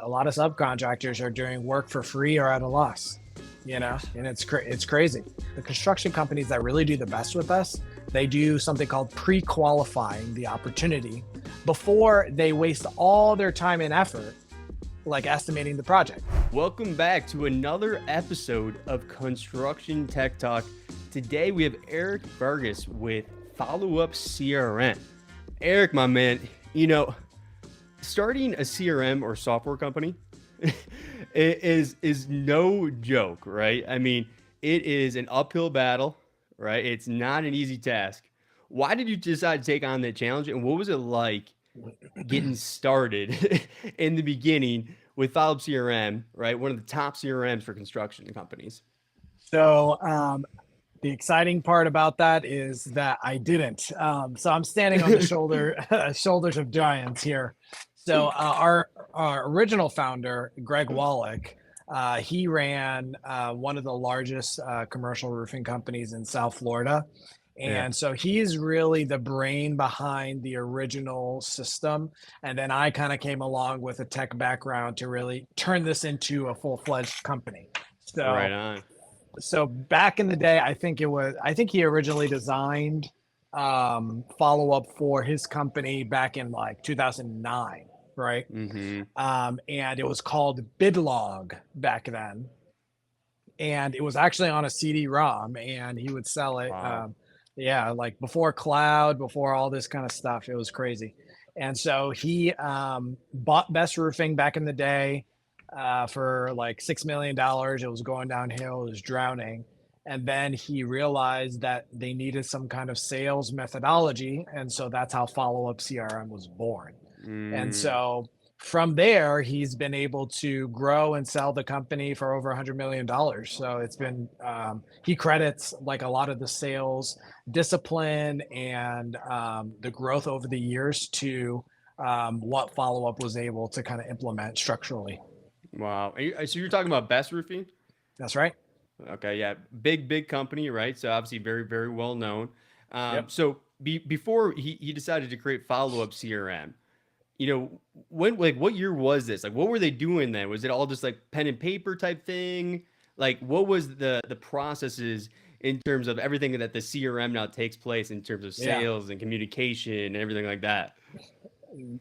a lot of subcontractors are doing work for free or at a loss, and it's crazy. The construction companies that really do the best with us, they do something called pre-qualifying the opportunity before they waste all their time and effort, like estimating the project. Welcome back to another episode of Construction Tech Talk. Today we have Erik Vargas with Followup CRM. Erik, my man, starting a CRM or software company is no joke, right? I mean, it is an uphill battle, right? It's not an easy task. Why did you decide to take on that challenge, and what was it like getting started in the beginning with Followup CRM, right? One of the top CRMs for construction companies. So the exciting part about that is that I didn't. So I'm standing on the shoulders of giants here. So our original founder, Greg Wallach, he ran one of the largest commercial roofing companies in South Florida. And so he's really the brain behind the original system. And then I kind of came along with a tech background to really turn this into a full-fledged company. So, right on. So back in the day, I think he originally designed Followup for his company back in like 2009, right? Mm-hmm. And it was called BidLog back then. And it was actually on a CD-ROM, and he would sell it. Wow. Like before cloud, before all this kind of stuff. It was crazy. And so he bought Best Roofing back in the day for like $6 million. It was going downhill. It was drowning. And then he realized that they needed some kind of sales methodology. And so that's how Followup CRM was born. And so from there, he's been able to grow and sell the company for over $100 million. So it's been, he credits like a lot of the sales discipline and the growth over the years to what Followup was able to kind of implement structurally. Wow. So you're talking about Best Roofing? That's right. Okay. Yeah. Big company, right? So obviously very, very well known. Yep. So before he decided to create Followup CRM, what year was this? Like, what were they doing then? Was it all just like pen and paper type thing? Like, what was the processes in terms of everything that the CRM now takes place in terms of sales and communication and everything like that?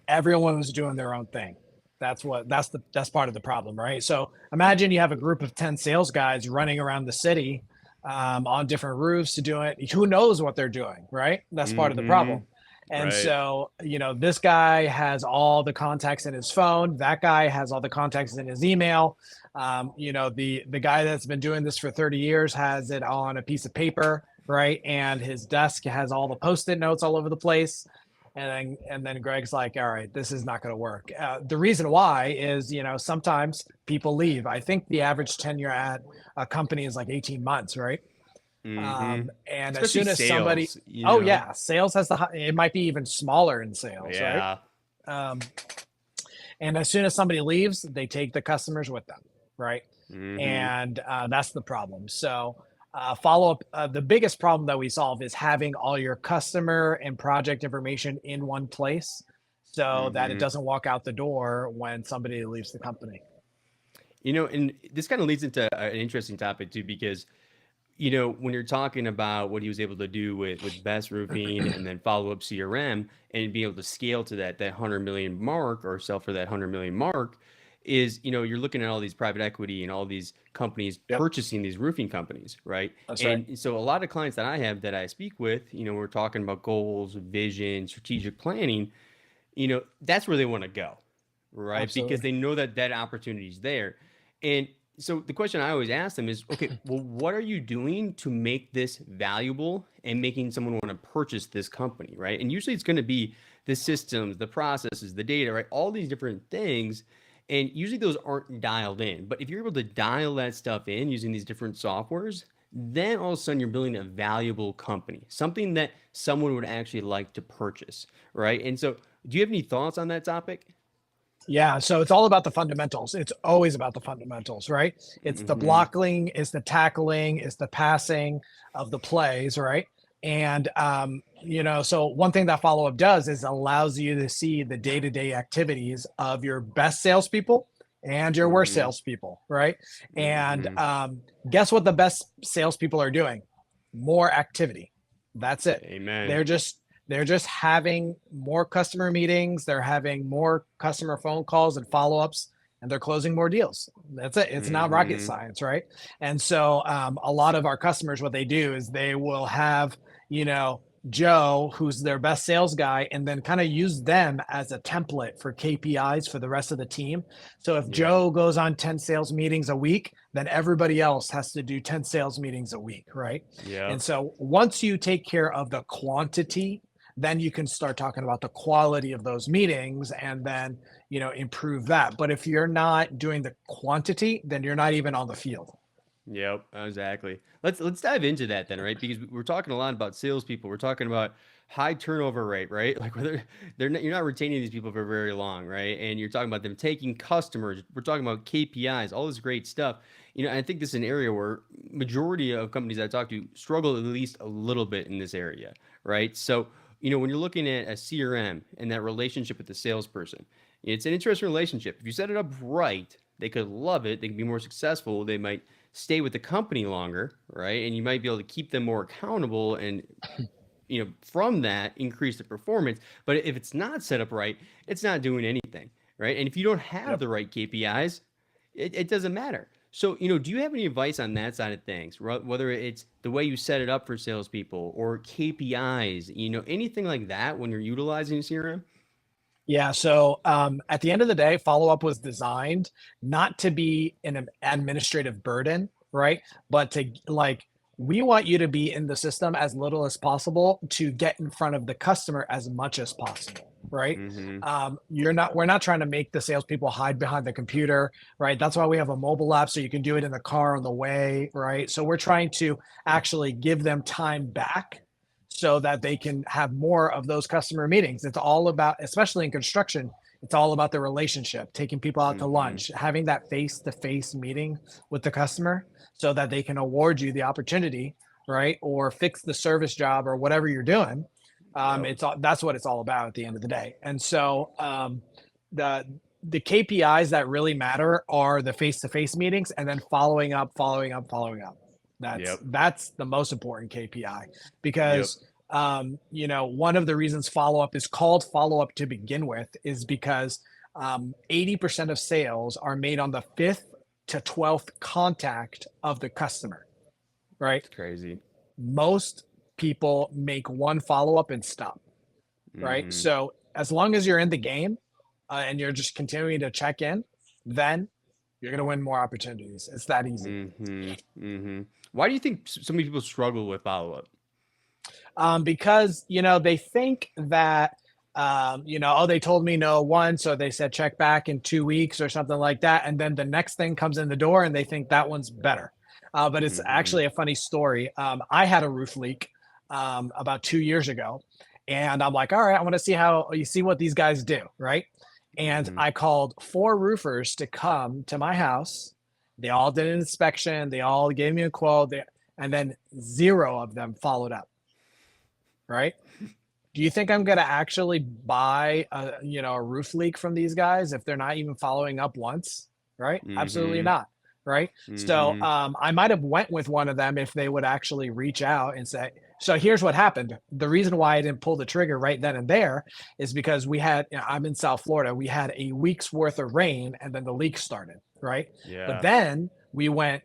Everyone was doing their own thing. That's part of the problem, right? So imagine you have a group of 10 sales guys running around the city on different roofs to do it. Who knows what they're doing, right? That's part of the problem. And right. So, this guy has all the contacts in his phone. That guy has all the contacts in his email. The guy that's been doing this for 30 years has it on a piece of paper, right? And his desk has all the Post-it notes all over the place. And then Greg's like, all right, this is not going to work. The reason why is, sometimes people leave. I think the average tenure at a company is like 18 months, right? And especially as soon as sales, somebody, sales has it might be even smaller in sales, yeah. right? And as soon as somebody leaves, they take the customers with them, right? And that's the problem. So Followup, the biggest problem that we solve is having all your customer and project information in one place so that it doesn't walk out the door when somebody leaves the company. And this kind of leads into an interesting topic too, because when you're talking about what he was able to do with Best Roofing and then Followup CRM and be able to scale to that 100 million mark or sell for that 100 million mark is, you're looking at all these private equity and all these companies purchasing these roofing companies, right? That's and right. So a lot of clients that I have that I speak with, we're talking about goals, vision, strategic planning, that's where they want to go, right? Absolutely. Because they know that opportunity is there. And so the question I always ask them is, okay, well, what are you doing to make this valuable and making someone want to purchase this company, right? And usually it's going to be the systems, the processes, the data, right? All these different things. And usually those aren't dialed in. But if you're able to dial that stuff in using these different softwares, then all of a sudden you're building a valuable company, something that someone would actually like to purchase, right? And so do you have any thoughts on that topic? Yeah, so it's all about the fundamentals. It's always about the fundamentals, right? It's the blocking, it's the tackling, it's the passing of the plays, right? And so one thing that Followup does is allows you to see the day-to-day activities of your best salespeople and your worst salespeople, right? And guess what the best salespeople are doing? More activity. That's it. Amen. They're just having more customer meetings. They're having more customer phone calls and follow-ups, and they're closing more deals. That's it. It's not rocket science, right? And so a lot of our customers, what they do is they will have, Joe, who's their best sales guy, and then kind of use them as a template for KPIs for the rest of the team. So if Joe goes on 10 sales meetings a week, then everybody else has to do 10 sales meetings a week, right? Yeah. And so once you take care of the quantity, then you can start talking about the quality of those meetings and then, improve that. But if you're not doing the quantity, then you're not even on the field. Yep, exactly. Let's dive into that then, right? Because we're talking a lot about salespeople. We're talking about high turnover rate, right? Like whether you're not retaining these people for very long, right? And you're talking about them taking customers. We're talking about KPIs, all this great stuff. I think this is an area where majority of companies I talk to struggle at least a little bit in this area, right? So, when you're looking at a CRM and that relationship with the salesperson, it's an interesting relationship. If you set it up right, they could love it. They can be more successful. They might stay with the company longer, right? And you might be able to keep them more accountable and, from that increase the performance. But if it's not set up right, it's not doing anything, right? And if you don't have the right KPIs, it doesn't matter. So, do you have any advice on that side of things? Whether it's the way you set it up for salespeople or KPIs, anything like that when you're utilizing CRM? Yeah. So at the end of the day, follow-up was designed not to be an administrative burden, right? But we want you to be in the system as little as possible to get in front of the customer as much as possible, right? We're not trying to make the salespeople hide behind the computer, right? That's why we have a mobile app so you can do it in the car on the way, right? So we're trying to actually give them time back so that they can have more of those customer meetings. It's all about, especially in construction, it's all about the relationship, taking people out to lunch, having that face-to-face meeting with the customer so that they can award you the opportunity, right? Or fix the service job or whatever you're doing. That's what it's all about at the end of the day. And so the KPIs that really matter are the face-to-face meetings and then following up. That's the most important KPI because one of the reasons follow-up is called follow-up to begin with is because 80% of sales are made on the 5th to 12th contact of the customer, right? It's crazy. Most people make one follow-up and stop, right? So as long as you're in the game and you're just continuing to check in, then you're going to win more opportunities. It's that easy. Why do you think so many people struggle with follow-up? Because, they think that, they told me no once, so they said check back in 2 weeks or something like that. And then the next thing comes in the door and they think that one's better. But it's actually a funny story. I had a roof leak about 2 years ago. And I'm like, all right, I want to see what these guys do, right? And I called 4 roofers to come to my house. They all did an inspection. They all gave me a quote. And then 0 of them followed up, right? Do you think I'm going to actually buy a roof leak from these guys if they're not even following up once, right? Absolutely not, right? So I might have went with one of them if they would actually reach out and say, so here's what happened. The reason why I didn't pull the trigger right then and there is because I'm in South Florida. We had a week's worth of rain and then the leak started, right? Yeah. But then we went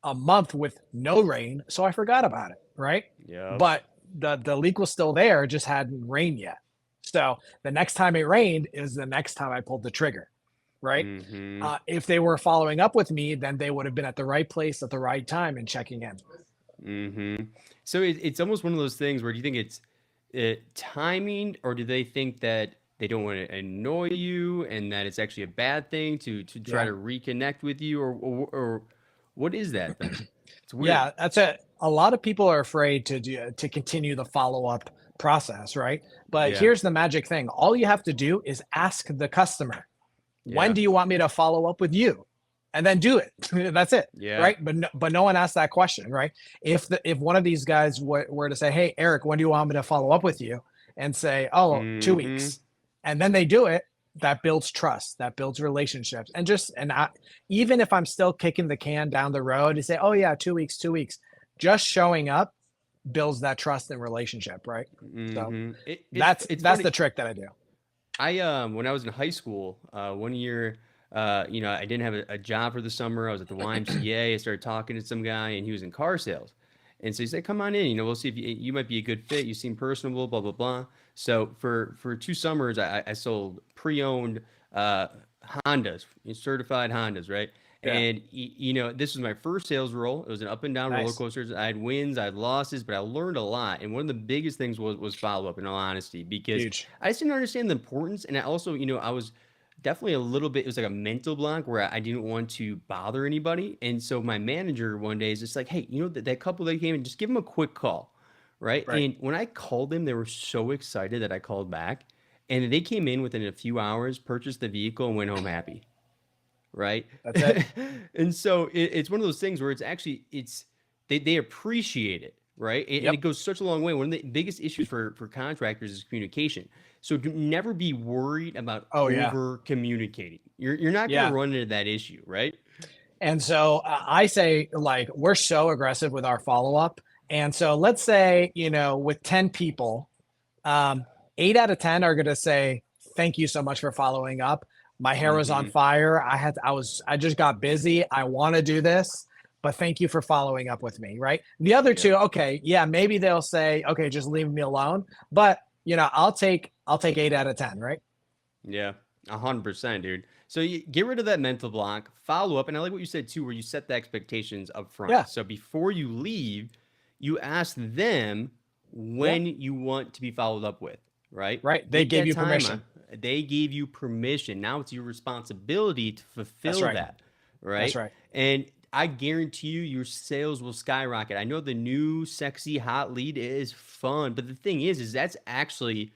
a month with no rain. So I forgot about it, right? Yeah. But the leak was still there, just hadn't rained yet. So the next time it rained is the next time I pulled the trigger, right? If they were following up with me, then they would have been at the right place at the right time and checking in. So it's almost one of those things where do you think it's timing, or do they think that they don't want to annoy you and that it's actually a bad thing to try to reconnect with you, or what is that then? It's weird. Yeah, that's it. A lot of people are afraid to continue the follow-up process, right? But here's the magic thing. All you have to do is ask the customer, when do you want me to follow up with you? And then do it. That's it. Yeah. Right. But no one asked that question, right? If one of these guys were to say, hey, Erik, when do you want me to follow up with you? And say, 2 weeks. And then they do it, that builds trust, that builds relationships. Even if I'm still kicking the can down the road to say, oh yeah, 2 weeks, just showing up builds that trust and relationship, right? So Mm-hmm. It's that's funny. the trick that I do. When I was in high school, one year, I didn't have a job for the summer. I was at the YMCA. I started talking to some guy, and he was in car sales. And so he said, "Come on in. We'll see if you might be a good fit. You seem personable. Blah blah blah." So for 2 summers, I sold pre-owned Hondas, certified Hondas, right? Yeah. And this was my first sales role. It was an up and down roller Nice. coaster. I had wins, I had losses, but I learned a lot. And one of the biggest things was follow up. In all honesty, because Huge. I just didn't understand the importance, and I also, I was definitely a little bit. It was like a mental block where I didn't want to bother anybody, and so my manager one day is just like, "Hey, that couple that came in, just give them a quick call, right?" Right. And when I called them, they were so excited that I called back, and they came in within a few hours, purchased the vehicle, and went home happy, right? That's it. And so it's one of those things where they appreciate it, right? And Yep. it goes such a long way. One of the biggest issues for contractors is communication. So do never be worried about Oh yeah. over communicating. You're not going Yeah. to run into that issue, right? And so I say, like, we're so aggressive with our follow up. And so let's say, with 10 people, 8 out of 10 are going to say, thank you so much for following up. My hair was on Mm-hmm. fire. I just got busy. I want to do this, but thank you for following up with me. Right. The other Yep. two, okay. Yeah. Maybe they'll say, okay, just leave me alone. But, I'll take 8 out of 10. Right. Yeah, 100%, dude. So you get rid of that mental block, follow up, and I like what you said too, where you set the expectations up front. Yeah. So before you leave, you ask them Yeah. when you want to be followed up with, right? Right. They Take gave that you time. permission. They gave you permission. Now it's your responsibility to That's fulfill right. that, That's right? right. And I guarantee you, your sales will skyrocket. I know the new sexy hot lead is fun, but the thing is that's actually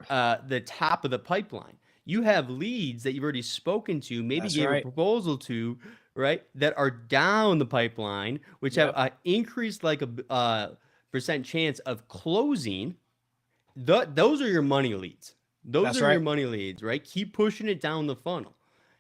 the top of the pipeline. You have leads that you've already spoken to, maybe That's gave a right. proposal to, right? That are down the pipeline, which have Yep. an increased like a percent chance of closing. Those are your money leads. Those That's are your right. money leads, right? Keep pushing it down the funnel,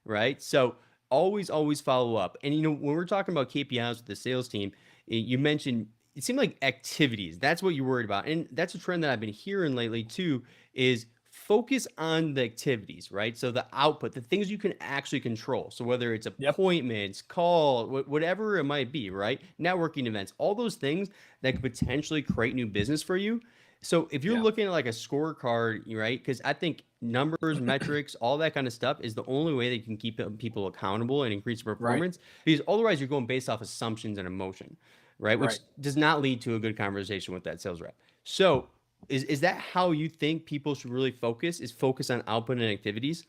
right? So always follow up. And when we're talking about KPIs with the sales team, you mentioned it seemed like activities. That's what you're worried about, and that's a trend that I've been hearing lately too. Is focus on the activities, right? So the output, the things you can actually control. So whether it's Yep. appointments, call, whatever it might be, right? Networking events, all those things that could potentially create new business for you. So if you're Yeah. looking at like a scorecard, right? Because I think numbers, metrics, all that kind of stuff is the only way that you can keep people accountable and increase Right. performance. Because otherwise, you're going based off assumptions and emotion, right? Which Right. does not lead to a good conversation with that sales rep. So is that how you think people should really focus? Is focus on output and activities?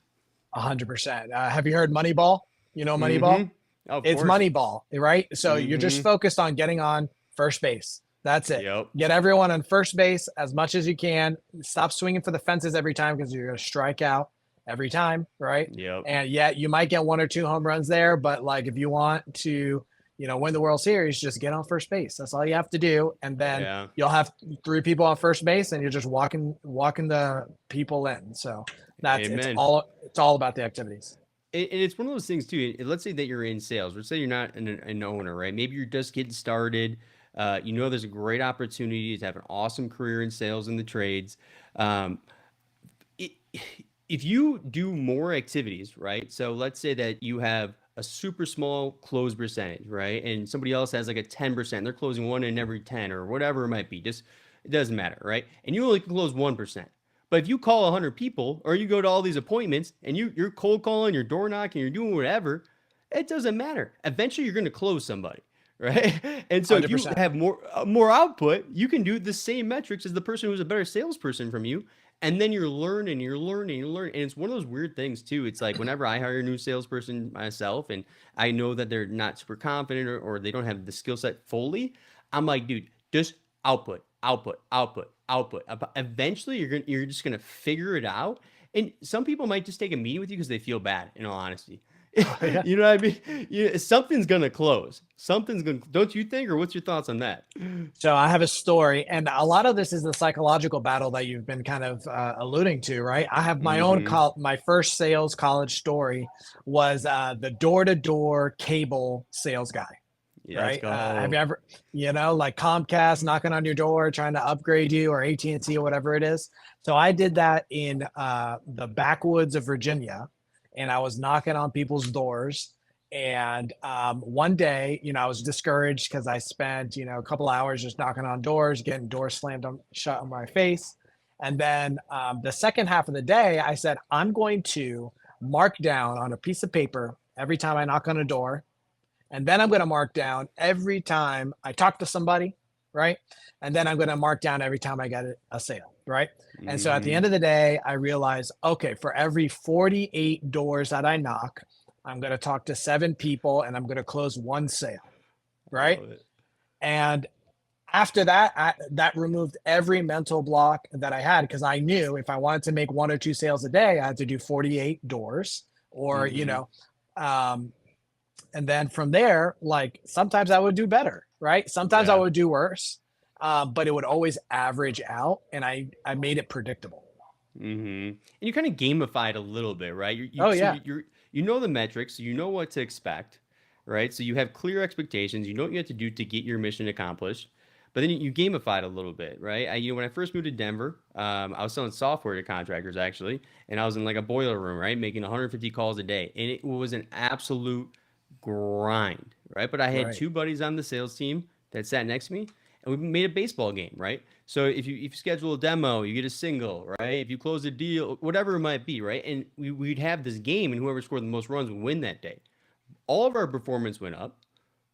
100%. Have you heard Moneyball? Moneyball? Mm-hmm. Of It's course. Moneyball, right? So you're just Mm-hmm. focused on getting on first base. That's it. Yep. Get everyone on first base as much as you can. Stop swinging for the fences every time because you're going to strike out every time, right? Yep. And yeah, you might get 1 or 2 home runs there, but like if you want to, win the World Series, just get on first base. That's all you have to do, and then Yeah. you'll have 3 people on first base, and you're just walking the people in. So that's Amen. it's all about the activities. And it's one of those things too. Let's say that you're in sales. Let's say you're not an owner, right? Maybe you're just getting started. There's a great opportunity to have an awesome career in sales and the trades. If you do more activities, right? So let's say that you have a super small close percentage, right? And somebody else has like a 10%. They're closing 1 in every 10 or whatever it might be. Just it doesn't matter, right? And you only can close 1%. But if you call 100 people or you go to all these appointments and you're cold calling, you're door knocking, you're doing whatever, it doesn't matter. Eventually, you're going to close somebody, right? And so if you 100%. have more output, you can do the same metrics as the person who's a better salesperson from you. And then you're learning. And it's one of those weird things too. It's like whenever I hire a new salesperson myself and I know that they're not super confident or they don't have the skill set fully, I'm like, dude, just output. Eventually, you're just gonna figure it out. And some people might just take a meeting with you because they feel bad. In all honesty, Yeah. You know what I mean? Something's gonna close. Something's gonna, don't you think? Or what's your thoughts on that? So I have a story, and a lot of this is the psychological battle that you've been kind of alluding to, right? I have my own Mm-hmm. my first sales college story was the door-to-door cable sales guy, Yeah, let's right? Have go. you ever, like Comcast knocking on your door trying to upgrade you, or AT&T or whatever it is? So I did that in the backwoods of Virginia, and I was knocking on people's doors. And one day, I was discouraged because I spent, a couple hours just knocking on doors, getting doors slammed shut on my face. And then the second half of the day, I said, I'm going to mark down on a piece of paper every time I knock on a door. And then I'm going to mark down every time I talk to somebody, right? And then I'm going to mark down every time I get a sale, right? And so at the Mm-hmm. end of the day, I realized, okay, for every 48 doors that I knock, I'm going to talk to 7 people and I'm going to close 1 sale, I right? love it. And after that, that removed every mental block that I had, because I knew if I wanted to make 1 or 2 sales a day, I had to do 48 doors, or, Mm-hmm. um, and then from there, like sometimes I would do better, right? Sometimes I Yeah. would do worse, but it would always average out, and I made it predictable. Mm-hmm. And you kind of gamify it a little bit, right? Oh yeah, You know the metrics, you know what to expect, right? So you have clear expectations, you know what you have to do to get your mission accomplished. But then you gamify it a little bit, right? When I first moved to Denver, I was selling software to contractors actually, and I was in like a boiler room, right, making 150 calls a day, and it was an absolute grind, right? But I had right. 2 buddies on the sales team that sat next to me, and we made a baseball game, right? So if you schedule a demo, you get a single, right? If you close a deal, whatever it might be, right? And we'd have this game, and whoever scored the most runs would win that day. All of our performance went up,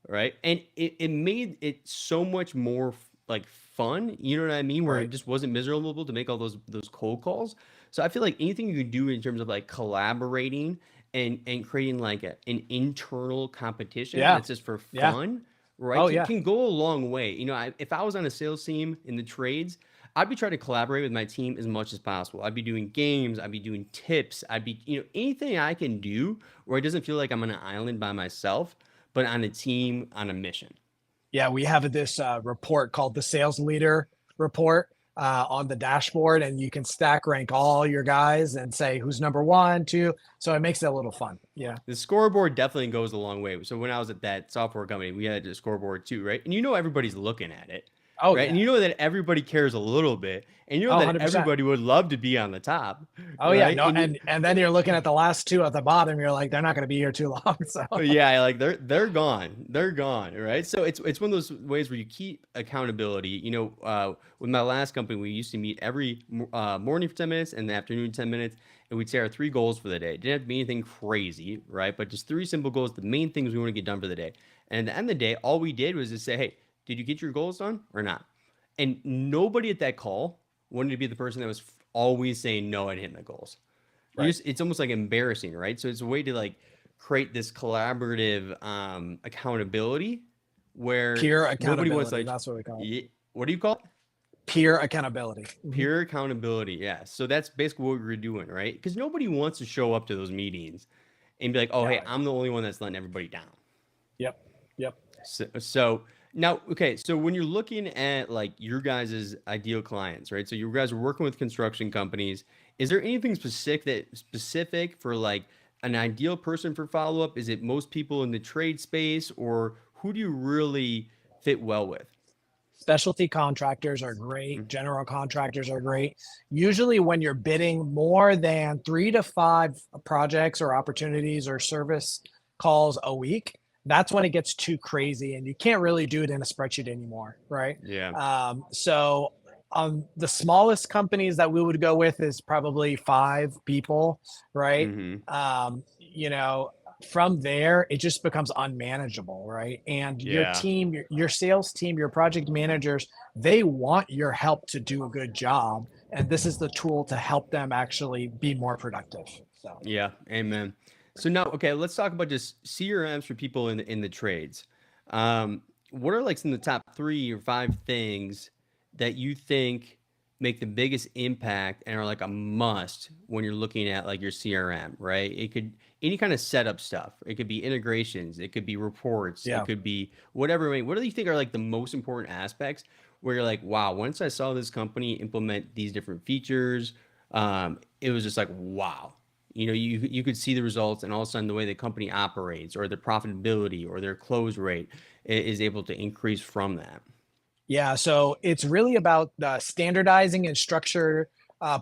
right? And it made it so much more like fun. You know what I mean? Where it Right. just wasn't miserable to make all those cold calls. So I feel like anything you can do in terms of like collaborating and creating like an internal competition Yeah. that's just for Yeah. fun, right? Oh Can, yeah. can go a long way. If I was on a sales team in the trades, I'd be trying to collaborate with my team as much as possible. I'd be doing games, I'd be doing tips, I'd be, anything I can do where it doesn't feel like I'm on an island by myself, but on a team, on a mission. Yeah, we have this report called the Sales Leader Report on the dashboard, and you can stack rank all your guys and say who's number 1, 2. So it makes it a little fun. Yeah. The scoreboard definitely goes a long way. So when I was at that software company, we had a scoreboard too, right? And everybody's looking at it, Oh right? And yeah. that everybody cares a little bit, and Oh, that 100%. everybody would love to be on the top, Oh yeah. right? No, and then you're looking at the last 2 at the bottom. You're like, they're not going to be here too long. So Yeah, like they're gone, right? So it's one of those ways where you keep accountability. With my last company, we used to meet every morning for 10 minutes and the afternoon 10 minutes, and we'd say our 3 goals for the day. It didn't have to be anything crazy, right? But just 3 simple goals, the main things we want to get done for the day. And at the end of the day, all we did was just say, hey, did you get your goals done or not? And nobody at that call wanted to be the person that was always saying no, I didn't hit my goals. right. It's almost like embarrassing, right? So it's a way to like create this collaborative accountability where Peer nobody wants accountability. like, That's what we call it. what do you call it? Peer accountability. Mhm. Peer accountability. Yeah. So that's basically what we're doing, right? Because nobody wants to show up to those meetings and be like, oh, hey, Yeah. I'm the only one that's letting everybody down. Yep. Yep. So now, okay, so when you're looking at like your guys' ideal clients, right? So you guys are working with construction companies. Is there anything specific for like an ideal person for follow up? Is it most people in the trade space, or who do you really fit well with? Specialty contractors are great. Mm. General contractors are great. Usually, when you're bidding more than 3 to 5 projects or opportunities or service calls a week, that's when it gets too crazy, and you can't really do it in a spreadsheet anymore, right? Yeah. So, the smallest companies that we would go with is probably 5 people, right? Mm-hmm. From there, it just becomes unmanageable, right? And your Yeah. team, your sales team, your project managers, they want your help to do a good job. And this is the tool to help them actually be more productive. So, Yeah. Amen. So now, okay, let's talk about just CRMs for people in the trades. What are like some of the top 3 or 5 things that you think make the biggest impact and are like a must when you're looking at like your CRM, right? It could any kind of setup stuff. It could be integrations, it could be reports, it Yeah. could be whatever. I mean, what do you think are like the most important aspects where you're like, wow, once I saw this company implement these different features, it was just like, wow. You know, you could see the results, and all of a sudden the way the company operates or their profitability or their close rate is able to increase from that. Yeah, so it's really about standardizing and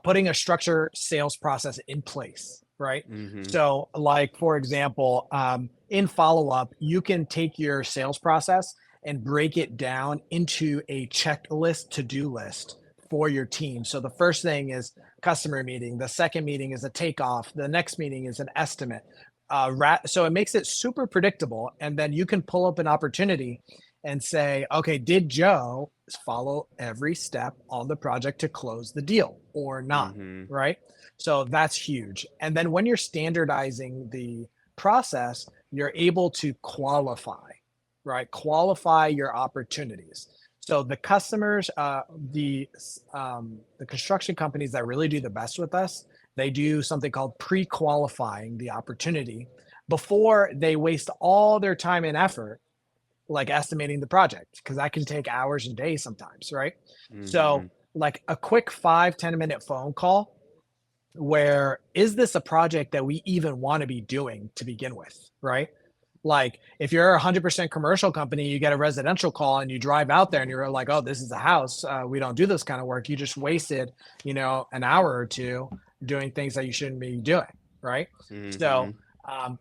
putting a structure sales process in place, right? Mm-hmm. So, like for example, in follow up, you can take your sales process and break it down into a checklist to do list for your team. So the first thing is customer meeting. The second meeting is a takeoff. The next meeting is an estimate. So it makes it super predictable, and then you can pull up an opportunity and say, okay, did Joe follow every step on the project to close the deal or not? Mm-hmm. Right. So that's huge. And then when you're standardizing the process, you're able to qualify, right? Qualify your opportunities. So the customers, the construction companies that really do the best with us, they do something called pre-qualifying the opportunity before they waste all their time and effort like estimating the project, because that can take hours and days sometimes, right? So Mm-hmm. like a quick 5-10 minute phone call where is this a project that we even want to be doing to begin with, right? Like if you're a 100% commercial company, you get a residential call and you drive out there and you're like, oh, this is a house, we don't do this kind of work. You just wasted, an hour or two doing things that you shouldn't be doing, right? Mm-hmm. So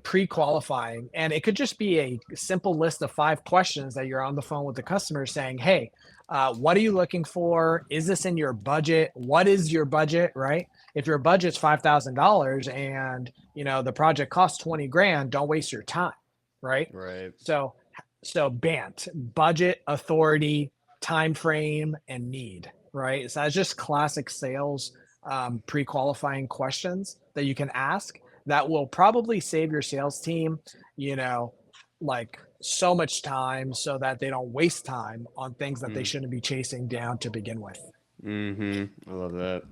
pre-qualifying, and it could just be a simple list of 5 questions that you're on the phone with the customer saying, hey, what are you looking for? Is this in your budget? What is your budget, right? If your budget's $5,000 and the project costs 20 grand, don't waste your time, right? Right. So BANT, budget, authority, time frame, and need, right? So that's just classic sales pre-qualifying questions that you can ask that will probably save your sales team, you know, like so much time so that they don't waste time on things that they shouldn't be chasing down to begin with. Mm-hmm. I love that.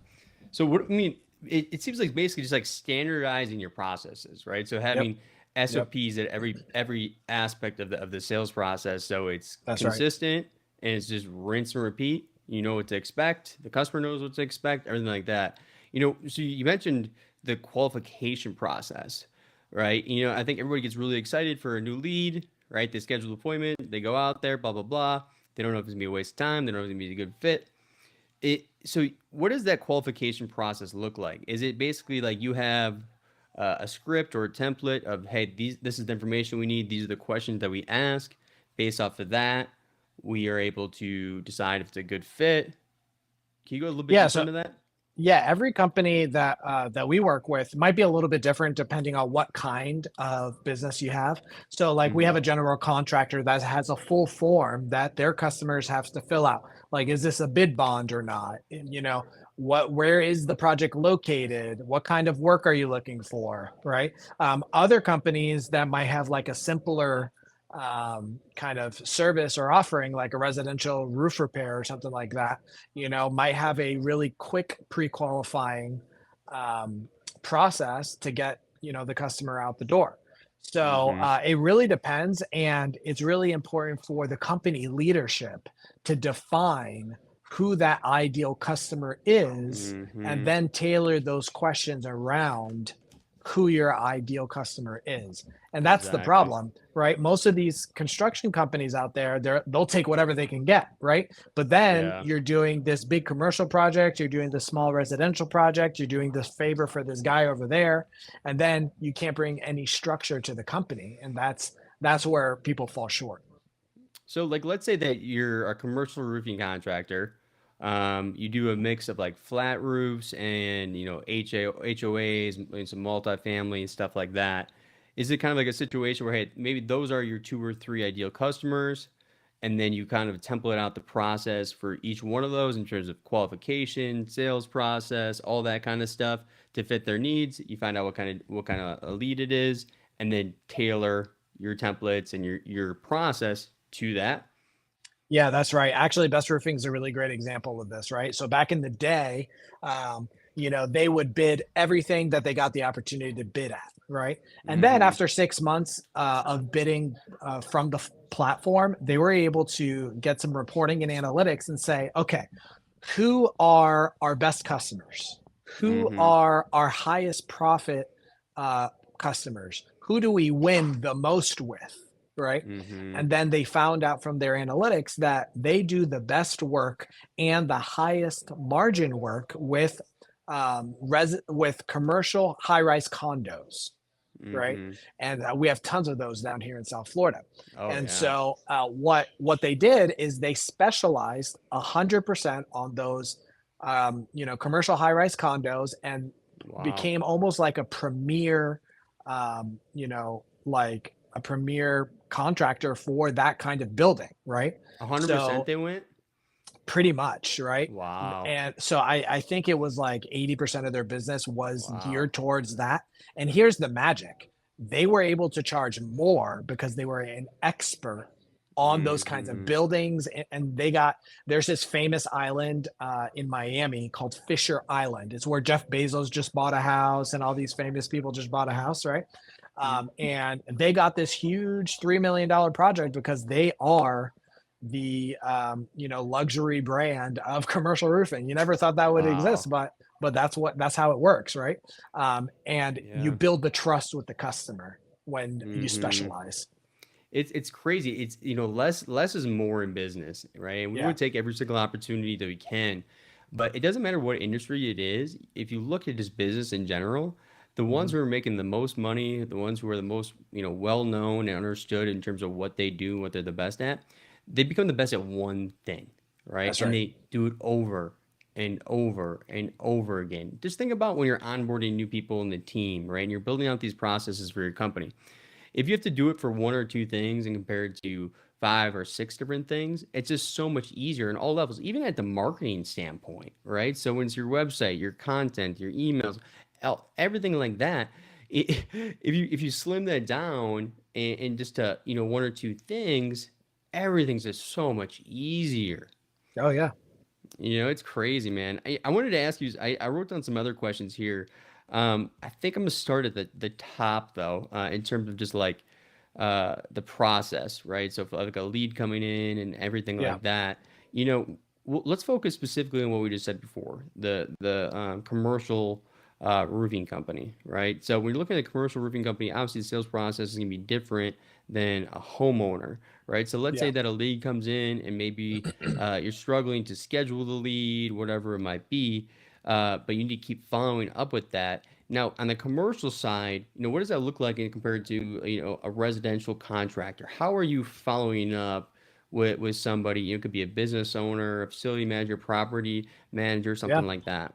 So what I mean, it seems like basically just like standardizing your processes, right? So Yep. having Yep. SOPs at every aspect of the sales process, so it's That's right. consistent and it's just rinse and repeat. You know what to expect. The customer knows what to expect. Everything like that. So you mentioned the qualification process, right? I think everybody gets really excited for a new lead, right? They schedule an appointment, they go out there, blah blah blah. They don't know if it's gonna be a waste of time. They don't know if it's gonna be a good fit. So what does that qualification process look like? Is it basically like you have a script or a template of, hey, this is the information we need, these are the questions that we ask, based off of that we are able to decide if it's a good fit? Can you go a little bit Yeah. deeper So into that? yeah, every company that we work with might be a little bit different depending on what kind of business you have. So, like, we Mm-hmm. have a general contractor that has a full form that their customers have to fill out. Like, is this a bid bond or not? And, where is the project located? What kind of work are you looking for? Right. Other companies that might have like a simpler kind of service or offering, like a residential roof repair or something like that, might have a really quick pre-qualifying um, process to get, the customer out the door. So Mm-hmm. it really depends. And it's really important for the company leadership to define who that ideal customer is and Mm-hmm. then tailor those questions around who your ideal customer is. And that's the Exactly. problem, right? Most of these construction companies out there, they'll take whatever they can get, right? But then Yeah. you're doing this big commercial project, you're doing this small residential project, you're doing this favor for this guy over there, and then you can't bring any structure to the company, and that's where people fall short. So, like, let's say that you're a commercial roofing contractor. You do a mix of like flat roofs and HOAs and some multifamily and stuff like that. Is it kind of like a situation where, hey, maybe those are your two or three ideal customers, and then you kind of template out the process for each one of those in terms of qualification, sales process, all that kind of stuff to fit their needs. You find out what kind of a lead it is, and then tailor your templates and your process to that. Yeah, that's right. Actually, Best Roofing is a really great example of this, right? So back in the day, they would bid everything that they got the opportunity to bid at, right? And then Mm-hmm. after 6 months of bidding from the platform, they were able to get some reporting and analytics and say, okay, who are our best customers? Who Mm-hmm. are our highest profit customers? Who do we win the most with? Right. Mm-hmm. And then they found out from their analytics that they do the best work and the highest margin work with with commercial high-rise condos, right? Mm-hmm. And we have tons of those down here in South Florida. Oh And yeah. so what they did is they specialized 100% on those commercial high-rise condos and Wow. became almost like a premier like a premier contractor for that kind of building, right? 100% So they went? pretty much, right? Wow. And so I think it was like 80% of their business was Wow. geared towards that. And here's the magic. They were able to charge more because they were an expert on those kinds of Mm-hmm. buildings. And there's this famous island in Miami called Fisher Island. It's where Jeff Bezos just bought a house and all these famous people just bought a house, right? And they got this huge $3 million project because they are the luxury brand of commercial roofing. You never thought that would Wow. exist, but that's how it works, right? And you Yeah. build the trust with the customer when you Mm-hmm. specialize. It's crazy. It's less is more in business, right? And we Yeah. would take every single opportunity that we can, but it doesn't matter what industry it is. If you look at just business in general, the ones Hmm. who are making the most money, the ones who are the most well known and understood in terms of what they do, what they're the best at, they become the best at one thing, right? That's And right. they do it over and over and over again. Just think about when you're onboarding new people in the team, right? And you're building out these processes for your company. If you have to do it for one or two things and compared to five or six different things, it's just so much easier in all levels, even at the marketing standpoint, right? So when it's your website, your content, your emails, everything like that, if you slim that down and just to one or two things, everything's just so much easier. Oh yeah. It's crazy, man. I wanted to ask you, I wrote down some other questions here. I think I'm gonna start at the top though, in terms of just like the process, right? So if like a lead coming in and everything Yeah. like that, let's focus specifically on what we just said before, the commercial roofing company, right? So when you're looking at a commercial roofing company, obviously the sales process is gonna be different than a homeowner, right? So let's say Yeah. that a lead comes in and maybe you're struggling to schedule the lead, whatever it might be, but you need to keep following up with that. Now, on the commercial side, what does that look like in compared to a residential contractor? How are you following up with somebody? It could be a business owner, a facility manager, property manager, Yeah. something like that.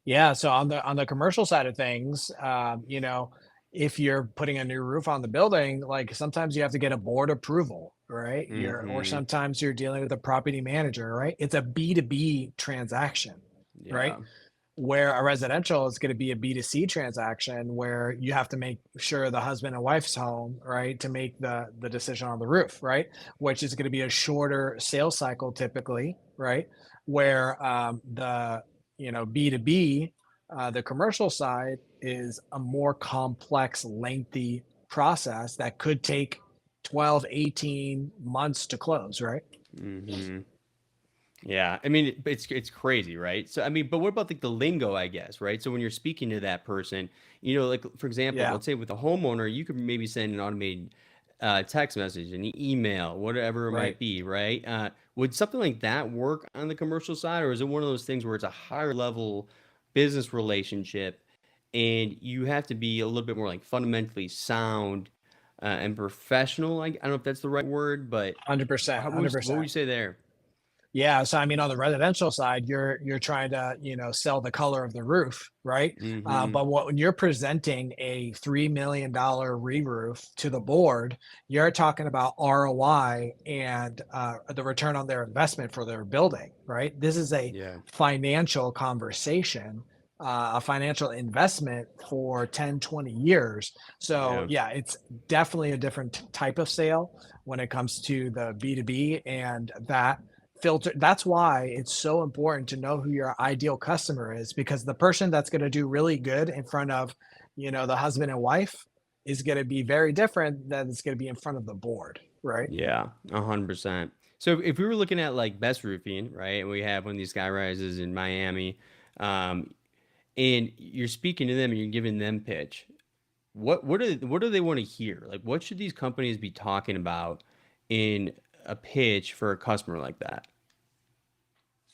Yeah. So on the commercial side of things, if you're putting a new roof on the building, like sometimes you have to get a board approval, right? Or Mm-hmm. sometimes you're dealing with a property manager, right? It's a B2B transaction, right? Yeah. Where a residential is going to be a B2C transaction where you have to make sure the husband and wife's home, right, to make the decision on the roof, right? Which is going to be a shorter sales cycle typically, right? Where the B2B, the commercial side is a more complex, lengthy process that could take 12, 18 months to close, right? Mm-hmm. Yeah, I mean it's crazy, right? So I mean, but what about like the lingo, I guess, right? So when you're speaking to that person, like for example, Yeah. let's say with a homeowner, you could maybe send an automated text message, an email, whatever it Right. might be, right? Would something like that work on the commercial side, or is it one of those things where it's a higher level business relationship, and you have to be a little bit more like fundamentally sound and professional? I don't know if that's the right word, but 100%. what would 100%. you say there? Yeah, so I mean, on the residential side, you're trying to sell the color of the roof, right? Mm-hmm. But when you're presenting a $3 million re-roof to the board, you're talking about ROI and the return on their investment for their building, right? This is a Yeah. financial conversation a financial investment for 10, 20 years. So Yeah. yeah, it's definitely a different type of sale when it comes to the B2B, and that filter. That's why it's so important to know who your ideal customer is, because the person that's going to do really good in front of, the husband and wife is going to be very different than it's going to be in front of the board, right? Yeah, 100%. So if we were looking at like Best Roofing, right, and we have one of these sky rises in Miami, um, and you're speaking to them and you're giving them pitch, what do they want to hear? Like, what should these companies be talking about in a pitch for a customer like that?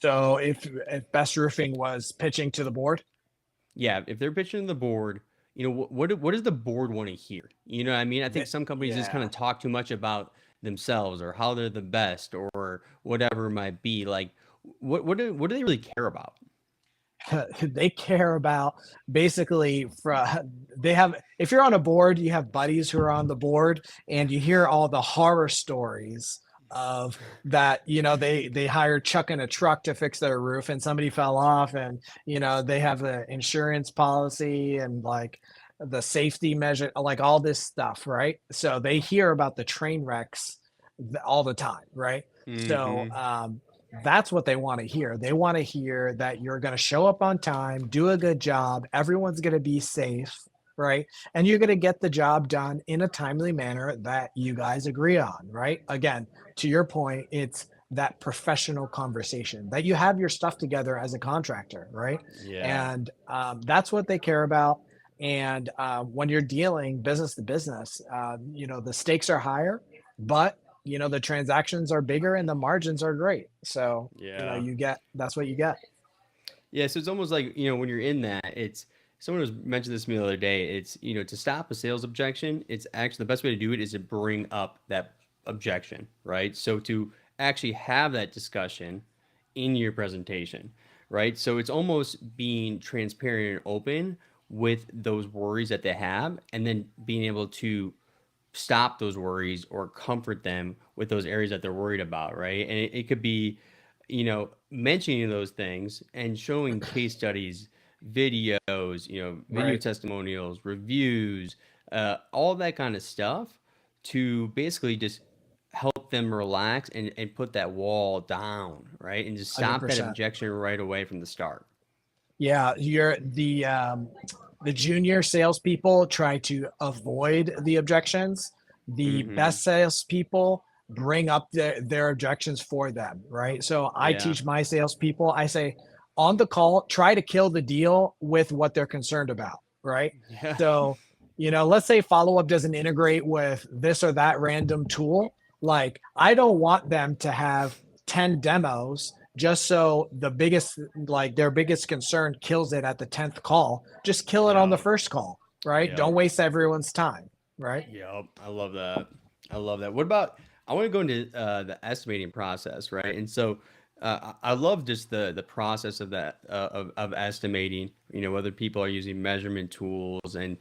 So if Best Roofing was pitching to the board, Yeah, if they're pitching to the board, what does the board want to hear? You know what I mean? I think that some companies just kind yeah. of talk too much about themselves or how they're the best or whatever it might be. Like, what do they really care about? They care about basically they have, if you're on a board, you have buddies who are on the board, and you hear all the horror stories of that. They hired Chuck in a truck to fix their roof and somebody fell off, and they have the insurance policy and like the safety measure, like all this stuff, right? So they hear about the train wrecks all the time, right? So Hmm. that's what they want to hear. They want to hear that you're going to show up on time, do a good job, everyone's going to be safe, right? And you're going to get the job done in a timely manner that you guys agree on, right? Again, to your point, it's that professional conversation that you have your stuff together as a contractor, right? Yeah. And that's what they care about. And when you're dealing business to business, the stakes are higher, but the transactions are bigger and the margins are great. So, Yeah. that's what you get. Yeah, so it's almost like, when you're in that, it's someone was mentioned this to me the other day. It's, to stop a sales objection, it's actually the best way to do it is to bring up that objection, right? So to actually have that discussion in your presentation, right? So it's almost being transparent and open with those worries that they have, and then being able to stop those worries or comfort them with those areas that they're worried about, right? And it could be, mentioning those things and showing case studies, videos, video Right. testimonials, reviews, all that kind of stuff to basically just help them relax and put that wall down, right? And just stop that 100%. objection right away from the start. Yeah. The junior salespeople try to avoid the objections. The Mm-hmm. best salespeople bring up their objections for them, right? So I Yeah. teach my salespeople, I say, on the call, try to kill the deal with what they're concerned about, right? Yeah. So, let's say Follow Up doesn't integrate with this or that random tool. Like, I don't want them to have 10 demos just so their biggest concern kills it at the 10th call. Just kill it on the Yeah. first call, right? Yeah. Don't waste everyone's time, right? Yep, I love that. I love that. What about? I want to go into the estimating process, right? And so I love just the process of that of estimating. Whether people are using measurement tools and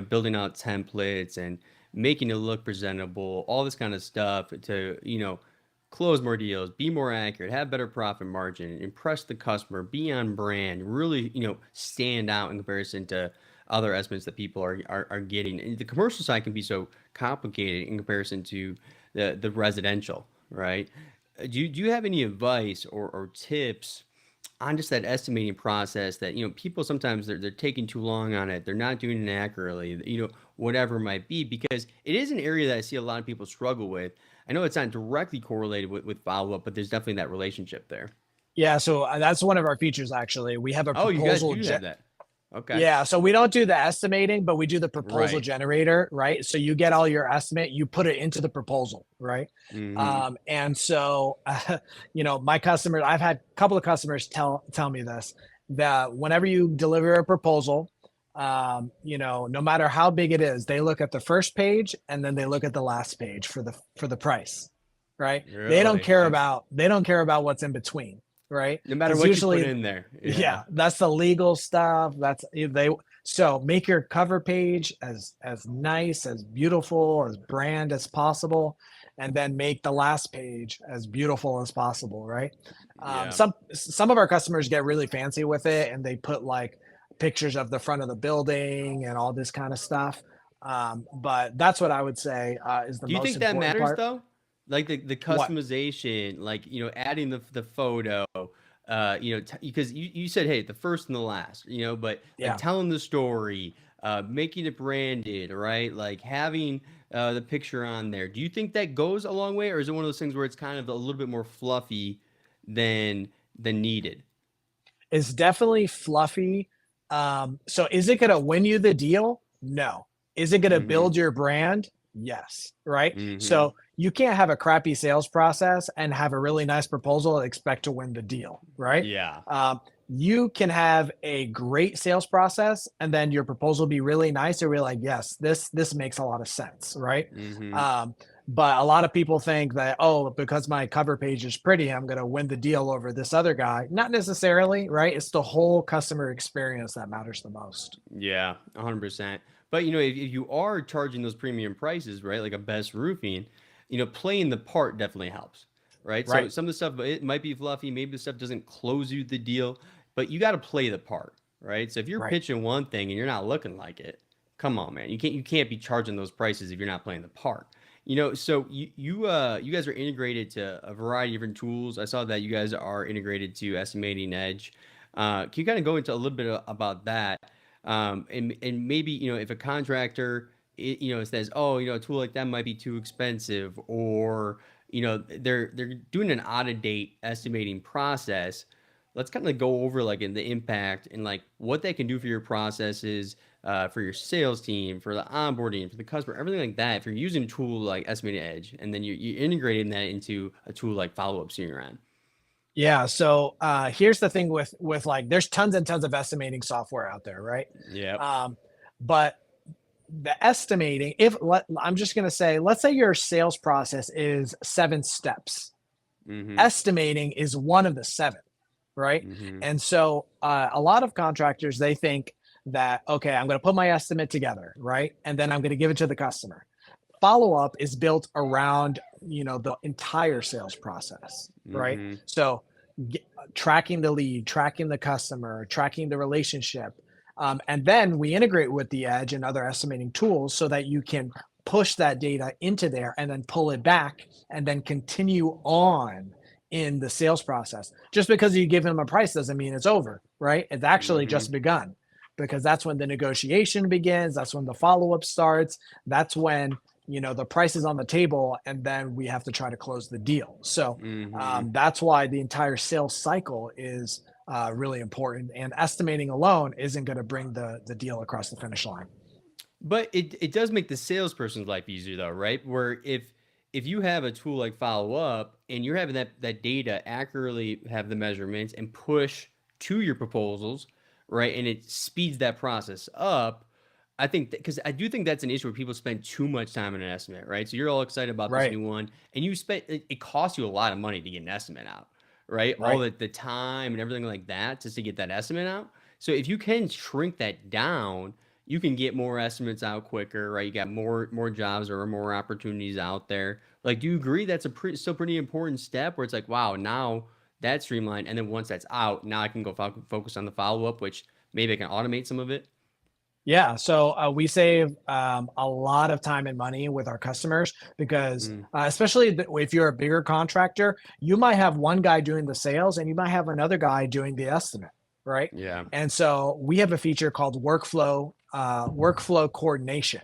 building out templates and making it look presentable, all this kind of stuff to close more deals, be more accurate, have better profit margin, impress the customer, be on brand, really stand out in comparison to other estimates that people are getting. And the commercial side can be so complicated in comparison to the residential, right? Do you have any advice or tips on just that estimating process that people sometimes they're taking too long on it, they're not doing it accurately, whatever it might be, because it is an area that I see a lot of people struggle with. I know it's not directly correlated with follow up, but there's definitely that relationship there. Yeah, so that's one of our features actually. We have a Oh, you guys proposal do have that. Okay. Yeah, so we don't do the estimating, but we do the proposal Right. generator, right? So you get all your estimate, you put it into the proposal, right? Mm-hmm. And so, my customers, I've had a couple of customers tell me this, that whenever you deliver a proposal, no matter how big it is, they look at the first page and then they look at the last page for the price, right? Really? That's They don't care about what's in between, right? no matter Because what you put usually, in there. Yeah. yeah, that's the legal stuff. That's they so make your cover page as nice, as beautiful, as brand as possible, and then make the last page as beautiful as possible, right? Yeah. Some of our customers get really fancy with it, and they put like pictures of the front of the building and all this kind of stuff. But that's what I would say is the Do you most think that important matters part. though? Like the What? customization, like, adding the photo, because you said, hey, the first and the last, but like Yeah. telling the story, making it branded, right? Like having the picture on there. Do you think that goes a long way, or is it one of those things where it's kind of a little bit more fluffy than needed? Is definitely fluffy. So is it going to win you the deal? No. Is it going to Mm-hmm. build your brand? Yes. Right. Mm-hmm. So you can't have a crappy sales process and have a really nice proposal and expect to win the deal. Right. Yeah. You can have a great sales process and then your proposal be really nice and we're like, yes, this makes a lot of sense. Right. Mm-hmm. Um, but a lot of people think that, oh, because my cover page is pretty, I'm going to win the deal over this other guy. Not necessarily, right? It's the whole customer experience that matters the most. Yeah, 100%. But if you are charging those premium prices, right, like a best roofing, playing the part definitely helps, right? So Right. some of the stuff, it might be fluffy, maybe the stuff doesn't close you the deal, but you got to play the part, right? So if you're Right. pitching one thing and you're not looking like it, come on, man, you can't be charging those prices if you're not playing the part. So you guys are integrated to a variety of different tools. I saw that you guys are integrated to Estimating Edge. Can you kind of go into a little bit about that? And maybe, if a contractor, says, oh, a tool like that might be too expensive, or, they're doing an out of date estimating process. Let's kind of go over like in the impact and like what they can do for your processes, for your sales team, for the onboarding, for the customer, everything like that. If you're using a tool like Estimating Edge, and then you're integrating that into a tool like Followup CRM. Yeah. So here's the thing with like there's tons and tons of estimating software out there, right? Yep. But the estimating, I'm just going to say, let's say your sales process is 7 steps. Mm-hmm. Estimating is one of the 7, right? Mm-hmm. And so a lot of contractors, they think that, okay, I'm going to put my estimate together, right? And then I'm going to give it to the customer. Follow up is built around, the entire sales process, right? Mm-hmm. So tracking the lead, tracking the customer, tracking the relationship. And then we integrate with the Edge and other estimating tools so that you can push that data into there and then pull it back and then continue on in the sales process. Just because you give them a price doesn't mean it's over, right? It's actually Mm-hmm. just begun, because that's when the negotiation begins. That's when the follow up starts. That's when the price is on the table, and then we have to try to close the deal. So Mm-hmm. that's why the entire sales cycle is really important. And estimating alone isn't going to bring the deal across the finish line. But it does make the salesperson's life easier though, right? Where if you have a tool like Follow Up and you're having that data accurately have the measurements and push to your proposals, right? And it speeds that process up. I think because I do think that's an issue where people spend too much time in an estimate, right? So you're all excited about this Right. new one, and it costs you a lot of money to get an estimate out, right? All Right. the time and everything like that just to get that estimate out. So if you can shrink that down, you can get more estimates out quicker, right? You got more jobs or more opportunities out there. Like, do you agree that's still pretty important step where it's like, wow, now that's streamlined, and then once that's out, now I can go focus on the follow up, which maybe I can automate some of it. Yeah. So we save a lot of time and money with our customers because, Mm, especially if you're a bigger contractor, you might have one guy doing the sales and you might have another guy doing the estimate, right? yeah. And so we have a feature called workflow coordination.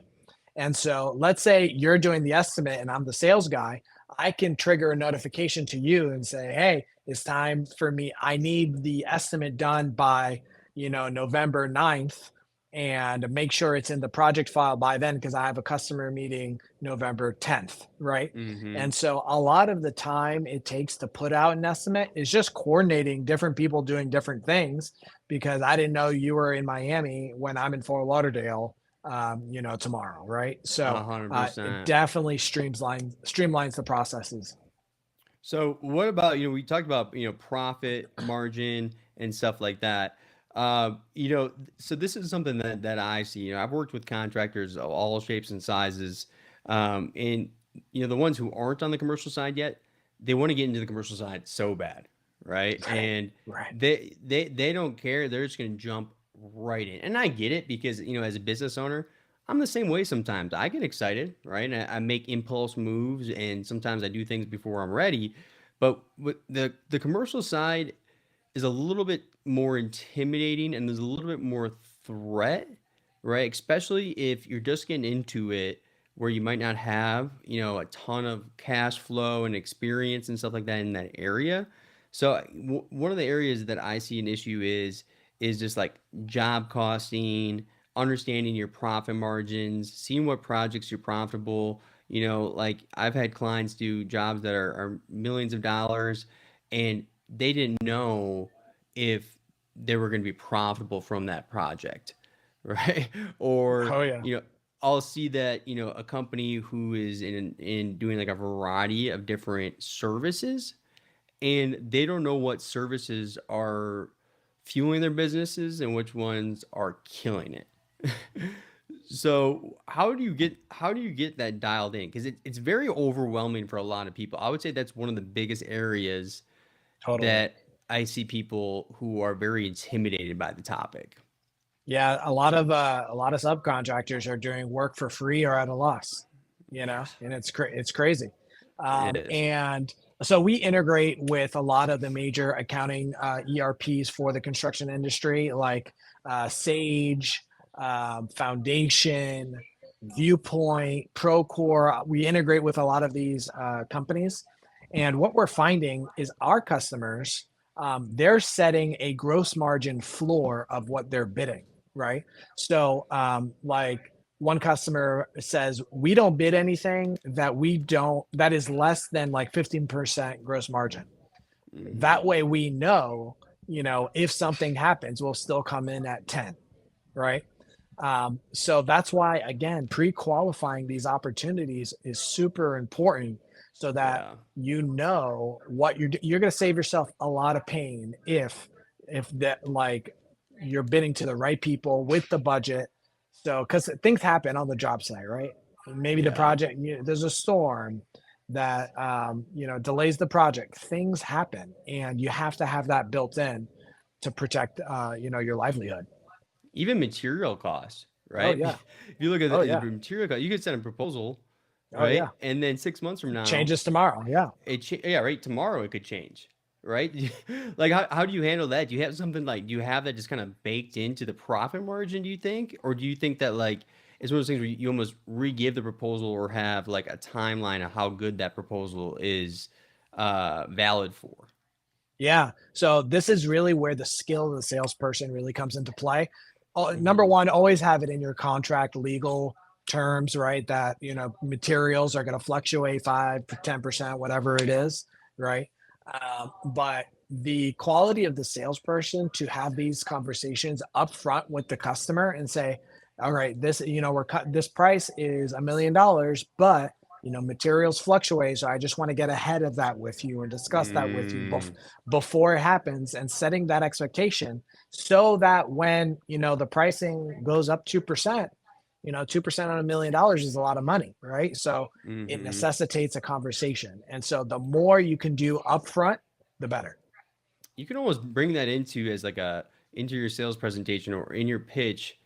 And so let's say you're doing the estimate and I'm the sales guy. I can trigger a notification to you and say, hey, it's time for me. I need the estimate done by, November 9th, and make sure it's in the project file by then because I have a customer meeting November 10th, right? Mm-hmm. And so a lot of the time it takes to put out an estimate is just coordinating different people doing different things, because I didn't know you were in Miami when I'm in Fort Lauderdale, tomorrow, right? A So hundred it percent. definitely streamlines the processes. So what about, we talked about, profit margin and stuff like that. So this is something that I see. I've worked with contractors of all shapes and sizes. And the ones who aren't on the commercial side yet, they want to get into the commercial side so bad, right? Right. And Right. they don't care. They're just going to jump right in. And I get it because, as a business owner, I'm the same way sometimes. I get excited, right? And I make impulse moves and sometimes I do things before I'm ready. But with the commercial side is a little bit more intimidating and there's a little bit more threat, right? Especially if you're just getting into it where you might not have, a ton of cash flow and experience and stuff like that in that area. So one of the areas that I see an issue is just like job costing, understanding your profit margins, seeing what projects you're profitable. Like I've had clients do jobs that are millions of dollars and they didn't know if they were going to be profitable from that project, right? Or, Oh yeah. I'll see that, a company who is in doing like a variety of different services and they don't know what services are fueling their businesses and which ones are killing it. So how do you get that dialed in? Because it's very overwhelming for a lot of people. I would say that's one of the biggest areas Totally. that I see people who are very intimidated by the topic. Yeah, a lot of subcontractors are doing work for free or at a loss, Yes, and it's crazy. it is. And so we integrate with a lot of the major accounting ERPs for the construction industry, like Sage, Foundation, Viewpoint, Procore. We integrate with a lot of these companies, and what we're finding is our customers, they're setting a gross margin floor of what they're bidding, right? So, like one customer says, we don't bid anything that is less than like 15% gross margin. Hmm. That way we know, if something happens, we'll still come in at 10, right? So that's why, again, pre-qualifying these opportunities is super important so that Yeah. what you're going to save yourself a lot of pain if that like you're bidding to the right people with the budget. So because things happen on the job site, right? Maybe the Yeah. project, there's a storm that delays the project. Things happen, and you have to have that built in to protect your livelihood. Even material costs, Oh right? yeah. If you look at Oh the yeah. material cost, you could send a proposal, Oh right? yeah. And then 6 months from now, Changes tomorrow. Yeah. yeah, right. Tomorrow it could change, right? Like how do you handle that? Do you have something like do you have that just kind of baked into the profit margin, do you think? Or do you think that like it's one of those things where you almost re-give the proposal or have like a timeline of how good that proposal is valid for? Yeah. So this is really where the skill of the salesperson really comes into play. Number Hmm. one, always have it in your contract legal terms, right? That, materials are going to fluctuate 5 to 10%, whatever it is, right? But the quality of the salesperson to have these conversations up front with the customer and say, all right, this price is $1 million, but materials fluctuate. So I just want to get ahead of that with you and discuss that with you Mm, before it happens, and setting that expectation so that when, the pricing goes up 2%, 2% on $1 million is a lot of money, right? So it hmm. necessitates a conversation. And so the more you can do upfront, the better. You can almost bring that into as like a into your sales presentation or in your pitch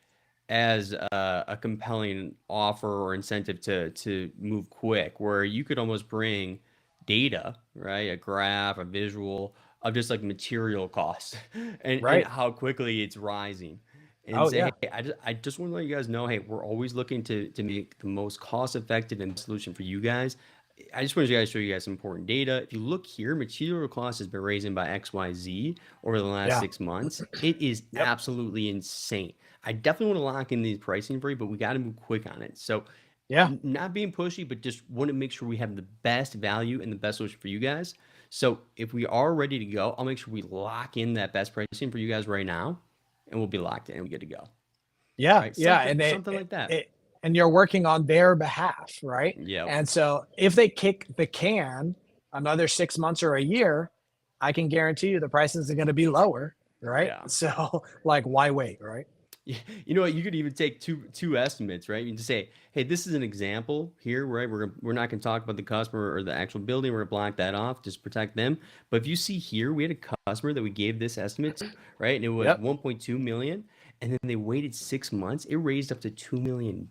as a compelling offer or incentive to move quick, where you could almost bring data, right? A graph, a visual of just like material costs and Right. how quickly it's rising. And Oh say, yeah. hey, I just want to let you guys know, hey, we're always looking to make the most cost effective and solution for you guys. I just wanted to show you guys some important data. If you look here, material cost has been raising by XYZ over the last Yeah. 6 months. It is Yep. absolutely insane. I definitely want to lock in these pricing for you, but we got to move quick on it. So, Yeah. not being pushy, but just want to make sure we have the best value and the best solution for you guys. So, if we are ready to go, I'll make sure we lock in that best pricing for you guys right now, and we'll be locked in and we get to go. Yeah, Right? yeah, Something, and something like that. and you're working on their behalf, right? Yep. And so if they kick the can another 6 months or a year, I can guarantee you the prices are going to be lower, right? Yeah. So like, why wait, right? You know what? You could even take two estimates, right? You can say, "Hey, this is an example here, right? We're not going to talk about the customer or the actual building. We're going to block that off, just protect them." But if you see here, we had a customer that we gave this estimate to, right? And it was Yep. 1.2 million, and then they waited 6 months. It raised up to $2 million.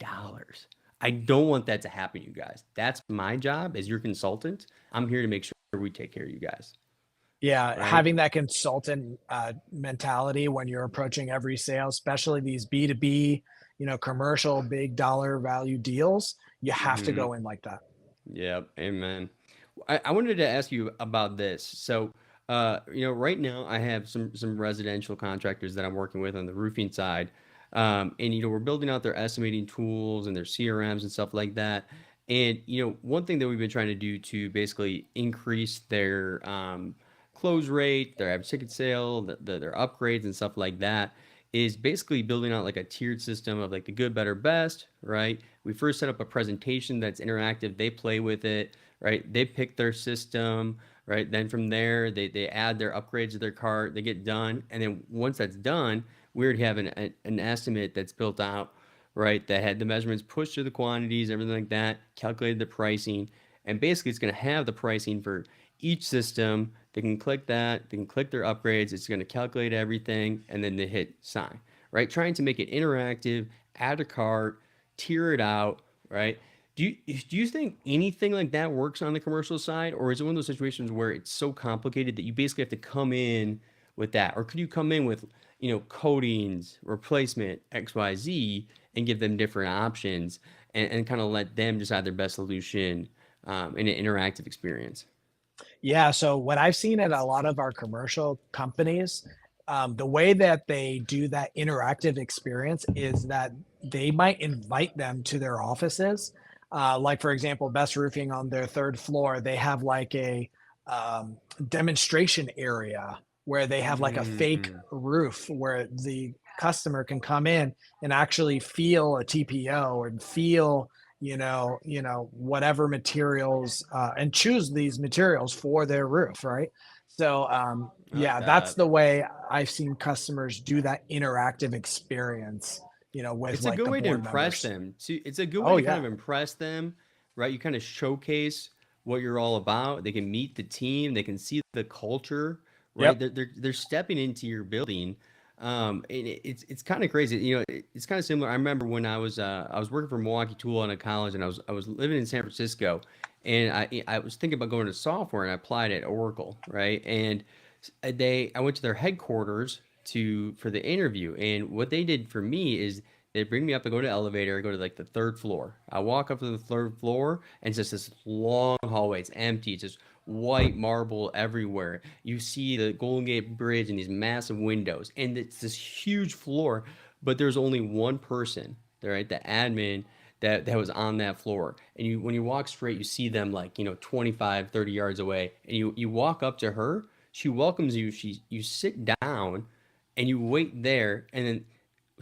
I don't want that to happen, you guys. That's my job as your consultant. I'm here to make sure we take care of you guys, Yeah, right? having that consultant mentality when you're approaching every sale, especially these B2B, commercial big dollar value deals, you have to Hmm. go in like that. Yeah, amen. I wanted to ask you about this. So, right now I have some residential contractors that I'm working with on the roofing side, and we're building out their estimating tools and their CRMs and stuff like that. And one thing that we've been trying to do to basically increase their close rate, their average ticket sale, their upgrades and stuff like that is basically building out like a tiered system of like the good, better, best, right? We first set up a presentation that's interactive. They play with it, right? They pick their system, right? Then from there, they add their upgrades to their cart, they get done. And then once that's done, we already have an estimate that's built out, right? That had the measurements pushed to the quantities, everything like that, calculated the pricing. And basically, it's going to have the pricing for each system. They can click that, they can click their upgrades. It's going to calculate everything, and then they hit sign, right? Trying to make it interactive, add a cart, tier it out, right? Do you think anything like that works on the commercial side, or is it one of those situations where it's so complicated that you basically have to come in with that, or could you come in with coatings, replacement, X, Y, Z, and give them different options and kind of let them decide their best solution in an interactive experience? Yeah, so what I've seen at a lot of our commercial companies, the way that they do that interactive experience is that they might invite them to their offices. Like for example, Best Roofing on their third floor, they have like a demonstration area where they have like a fake Mm, roof where the customer can come in and actually feel a TPO and feel whatever materials and choose these materials for their roof, right? So I like yeah, that's that. the way I've seen customers do that interactive experience, with It's a like good the way to board impress members. them. It's a good way Oh to kind yeah. of impress them, right? You kind of showcase what you're all about. They can meet the team. They can see the culture, right? Yep. They're stepping into your building. And it's kind of crazy. It's kind of similar. I remember when I was working for Milwaukee Tool in a college, and I was living in San Francisco, and I was thinking about going to software, and I applied at Oracle, right? And I went to their headquarters for the interview, and what they did for me is they bring me up. I go to the elevator. I go to like the third floor. I walk up to the third floor, and it's just this long hallway. It's empty. It's just white marble everywhere. You see the Golden Gate Bridge and these massive windows, and it's this huge floor. But there's only one person, right? The admin that was on that floor. And when you walk straight, you see them like 25, 30 yards away, and you walk up to her. She welcomes you. You sit down, and you wait there, and then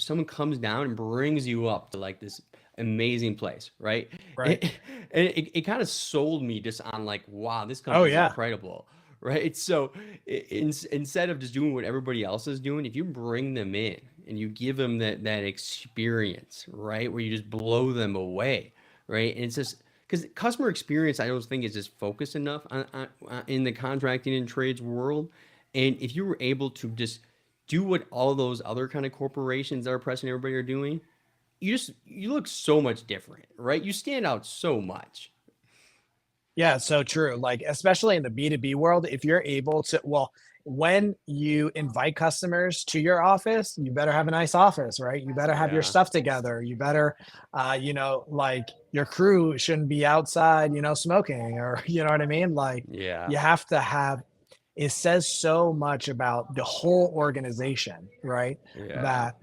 someone comes down and brings you up to like this amazing place, right? Right. It, it kind of sold me just on like, wow, this Oh company's yeah. incredible, right? So instead of just doing what everybody else is doing, if you bring them in and you give them that experience, right, where you just blow them away, right? And it's just because customer experience, I don't think is just focused enough in the contracting and trades world. And if you were able to just do what all those other kind of corporations that are pressing everybody are doing, you look so much different, right? You stand out so much. Yeah, so true. Like, especially in the B2B world, if you're able to, well, when you invite customers to your office, you better have a nice office, right? You better have your Yeah. stuff together. You better, like your crew shouldn't be outside, smoking or, you know what I mean? Like, Yeah. you have to have, it says so much about the whole organization, right? Yeah. That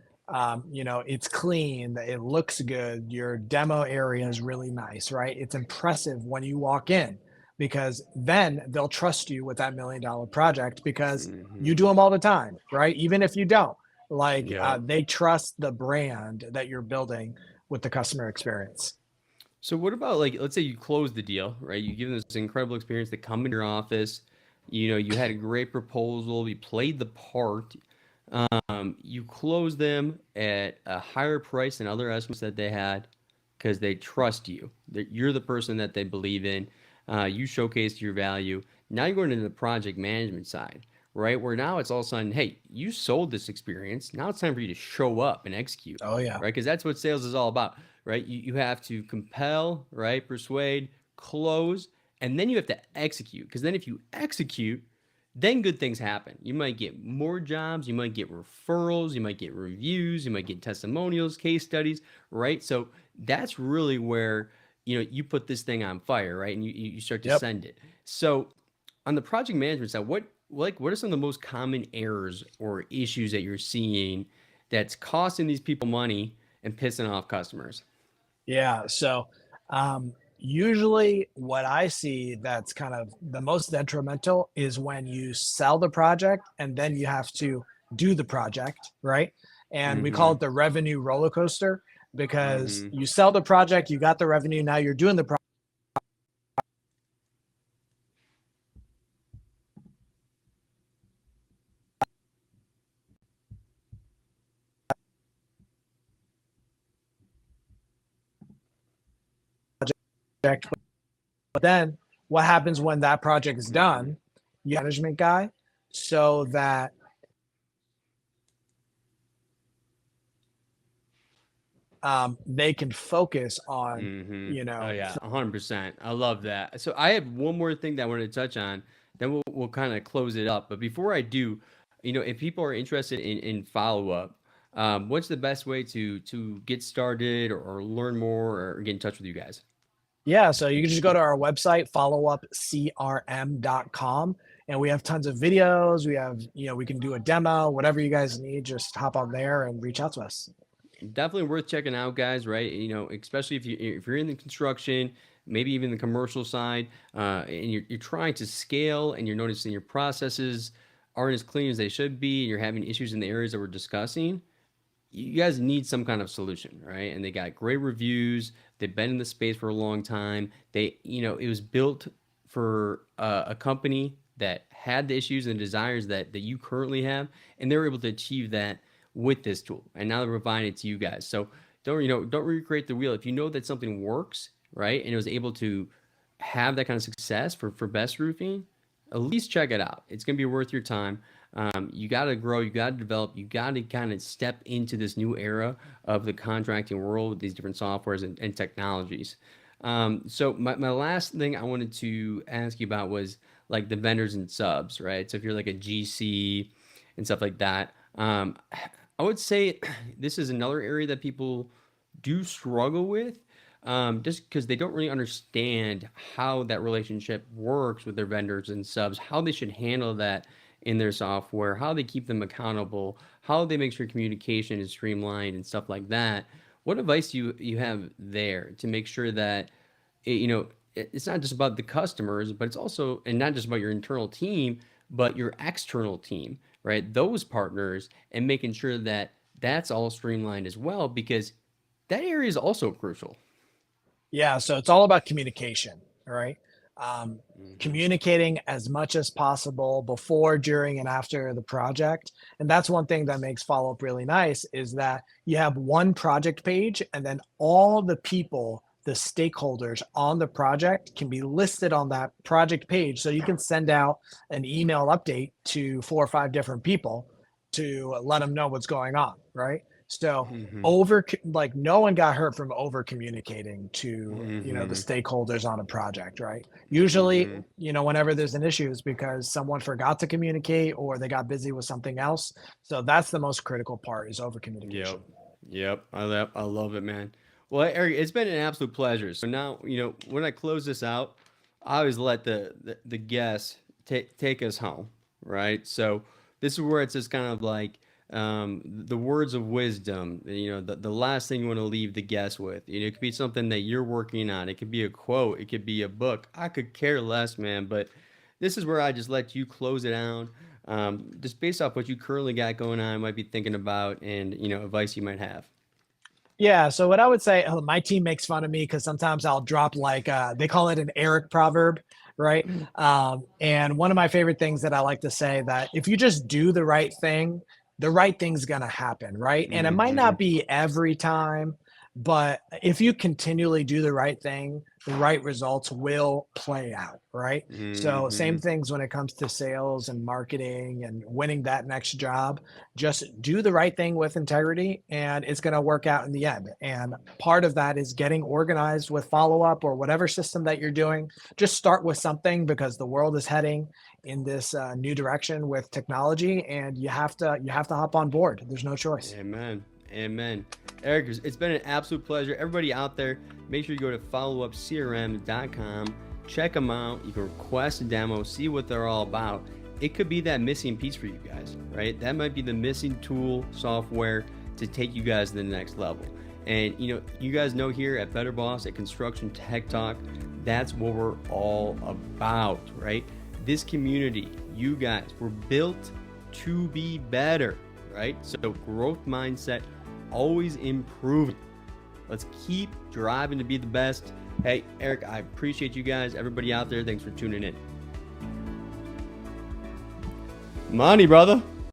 it's clean, that it looks good, your demo area is really nice, right? It's impressive when you walk in because then they'll trust you with that $1 million project because you do Hmm. them all the time, right? Even if you don't, like Yep. they trust the brand that you're building with the customer experience. So what about like let's say you close the deal, right? You give them this incredible experience. They come in your office. You had a great proposal. You played the part. You close them at a higher price than other estimates that they had because they trust you. That you're the person that they believe in. You showcased your value. Now you're going into the project management side, right? Where now it's all of a sudden, hey, you sold this experience. Now it's time for you to show up and execute, Oh yeah. right? Because that's what sales is all about, right? You have to compel, right? Persuade, close, and then you have to execute. Because then if you execute, then good things happen. You might get more jobs, you might get referrals, you might get reviews, you might get testimonials, case studies, right? So that's really where you put this thing on fire, right? And you start to Yep. send it. So on the project management side, what are some of the most common errors or issues that you're seeing that's costing these people money and pissing off customers? Yeah. So usually what I see that's kind of the most detrimental is when you sell the project and then you have to do the project, right? And we call Mm-hmm. it the revenue roller coaster because Mm-hmm. you sell the project, you got the revenue, now you're doing the project. But then what happens when that project is Mm-hmm. done? You management guy so that they can focus on, Mm-hmm. you Oh know, yeah, 100%. I love that. So I have one more thing that I wanted to touch on. Then we'll kind of close it up. But before I do, if people are interested in follow up, what's the best way to get started or learn more or get in touch with you guys? yeah, so you can just go to our website, followupcrm.com, and we have tons of videos. We have, we can do a demo, whatever you guys need, just hop on there and reach out to us. Definitely worth checking out, guys. Right? Especially if you're in the construction, maybe even the commercial side, and you're trying to scale, and you're noticing your processes aren't as clean as they should be, and you're having issues in the areas that we're discussing. You guys need some kind of solution, right? And they got great reviews. They've been in the space for a long time. It was built for a company that had the issues and desires that you currently have, and they were able to achieve that with this tool. And now they're providing it to you guys. So don't recreate the wheel. If you know that something works, right, and it was able to have that kind of success for best roofing, at least check it out. It's going to be worth your time. You got to grow, you got to develop, you got to kind of step into this new era of the contracting world with these different softwares and technologies. So my last thing I wanted to ask you about was like the vendors and subs, right? So if you're like a GC and stuff like that, I would say this is another area that people do struggle with, just because they don't really understand how that relationship works with their vendors and subs, how they should handle that in their software, how they keep them accountable, how they make sure communication is streamlined and stuff like that. What advice do you have there to make sure that it's not just about the customers, but it's also, and not just about your internal team, but your external team, right? Those partners, and making sure that that's all streamlined as well, because that area is also crucial. Yeah, so it's all about communication, all right? Hmm. Communicating as much as possible before, during, and after the project. And that's one thing that makes follow up really nice is that you have one project page and then all the people, the stakeholders on the project can be listed on that project page. So you can send out an email update to 4 or 5 different people to let them know what's going on, right? So Hmm. over like no one got hurt from over communicating to the Hmm. stakeholders on a project, right? Usually, Hmm. whenever there's an issue is because someone forgot to communicate or they got busy with something else. So that's the most critical part is over Yep. communication. Yep. I love it, man. Well, Eric, it's been an absolute pleasure. So now, when I close this out, I always let the guests take us home, right? So this is where it's just kind of like the words of wisdom, the last thing you want to leave the guest with. It could be something that you're working on. It could be a quote. It could be a book. I could care less, man. But this is where I just let you close it out, just based off what you currently got going on, might be thinking about, and advice you might have. Yeah. So what I would say, my team makes fun of me because sometimes I'll drop like they call it an Eric proverb, right? And one of my favorite things that I like to say that if you just do the right thing's gonna happen, right? And it might Hmm. not be every time, but if you continually do the right thing the right results will play out, right? So same things when it comes to sales and marketing and winning that next job. Just do the right thing with integrity and it's going to work out in the end. And part of that is getting organized with Followup or whatever system that you're doing. Just start with something because the world is heading in this new direction with technology, and you have to hop on board. There's no choice. Amen. Erik, it's been an absolute pleasure. Everybody out there, make sure you go to followupcrm.com, check them out. You can request a demo, see what they're all about. It could be that missing piece for you guys, right? That might be the missing tool, software to take you guys to the next level. And you guys know here at Better Boss, at Construction Tech Talk, that's what we're all about, right? This community, you guys, we're built to be better, right? So growth mindset, always improving. Let's keep driving to be the best. Hey, Erik, I appreciate you guys. Everybody out there, thanks for tuning in. Money, brother.